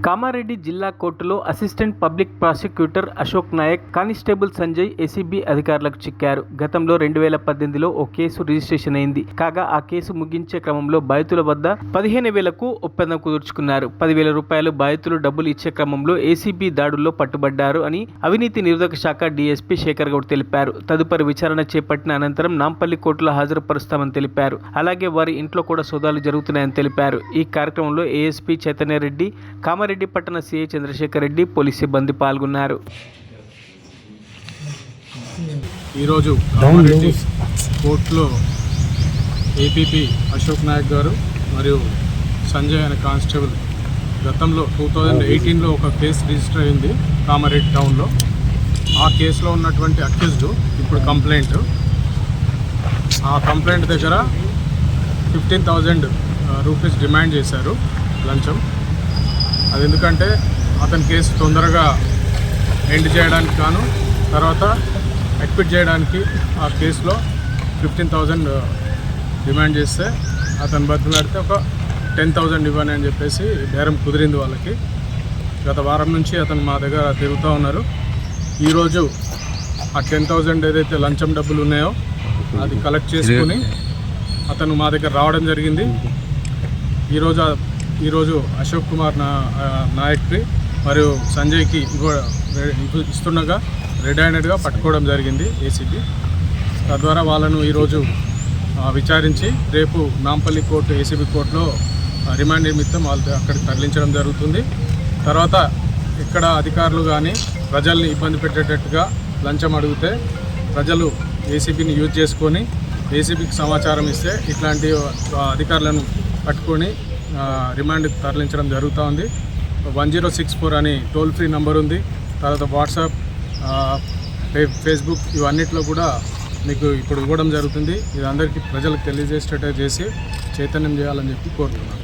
కామారెడ్డి జిల్లా కోర్టులో assistant public prosecutor Ashok Nayak, constable Sanjay ACB అధికారులకు చిక్కారు. గతంలో 2018లో ఓ కేసు రిజిస్ట్రేషన్ అయింది. కాగా ఆ కేసు ముగించే క్రమంలో బాధితుల వద్ద 15,000కు ఒప్పందం కుదుర్చుకున్నారు. 10,000 రూపాయలు బాధితులు డబ్బులు ఇచ్చే క్రమంలో ఏసీబీ దాడుల్లో పట్టుబడ్డారు అని అవినీతి నిరోధక శాఖ డీఎస్పీ శేఖర్ గౌడ్ తెలిపారు. తదుపరి విచారణ చేపట్టిన అనంతరం నాంపల్లి కోర్టులో హాజరుపరుస్తామని తెలిపారు. అలాగే వారి ఇంట్లో కూడా సోదాలు జరుగుతున్నాయని తెలిపారు. ఈ కార్యక్రమంలో ఏఎస్పీ చైతన్యరెడ్డి, కామారెడ్డి పట్టణ సీఐ చంద్రశేఖర్ రెడ్డి, పోలీస్ సిబ్బంది పాల్గొన్నారు. ఈరోజు కామారెడ్డి కోర్టులో ఏపీపీ అశోక్ నాయక్ గారు మరియు సంజయ్ అనే కానిస్టేబుల్ గతంలో 2018లో ఒక కేసు రిజిస్టర్ అయింది కామారెడ్డి టౌన్లో. ఆ కేసులో ఉన్నటువంటి అక్యూజ్డ్ ఇప్పుడు కంప్లైంట్, ఆ కంప్లైంట్ దగ్గర 15,000 రూపీస్ డిమాండ్ చేశారు లంచం. అది ఎందుకంటే అతని కేసు తొందరగా ఎండ్ చేయడానికి గాను, తర్వాత అక్విట్ చేయడానికి ఆ కేసులో 15,000 డిమాండ్ చేస్తే అతను బతిలాడితే ఒక 10,000 ఇవ్వని అని చెప్పేసి బేరం కుదిరింది వాళ్ళకి. గత వారం నుంచి అతను మా దగ్గర తిరుగుతూ ఉన్నారు. ఈరోజు ఆ 10,000 ఏదైతే లంచం డబ్బులు ఉన్నాయో అది కలెక్ట్ చేసుకుని అతను మా దగ్గర రావడం జరిగింది. ఈరోజు అశోక్ కుమార్ నాయక్కి మరియు సంజయ్కి ఇస్తుండగా రెడ్ హ్యాండెడ్గా పట్టుకోవడం జరిగింది ఏసీబీ. తద్వారా వాళ్ళను ఈరోజు విచారించి రేపు నాంపల్లి కోర్టు ఏసీబీ కోర్టులో రిమాండ్ నిమిత్తం వాళ్ళు అక్కడికి తరలించడం జరుగుతుంది. తర్వాత ఇక్కడ అధికారులు కానీ ప్రజల్ని ఇబ్బంది పెట్టేటట్టుగా లంచం అడిగితే ప్రజలు ఏసీబీని యూజ్ చేసుకొని ఏసీబీకి సమాచారం ఇస్తే ఇట్లాంటి అధికారులను పట్టుకొని రిమాండ్కి తరలించడం జరుగుతూ ఉంది. 1064 అని టోల్ ఫ్రీ నెంబర్ ఉంది. తర్వాత వాట్సాప్, ఫేస్బుక్ ఇవన్నిట్లో కూడా మీకు ఇప్పుడు ఇవ్వడం జరుగుతుంది. ఇది అందరికీ ప్రజలకు తెలియజేసేటట్టు చేసి చైతన్యం చేయాలని చెప్పి కోరుతున్నాను.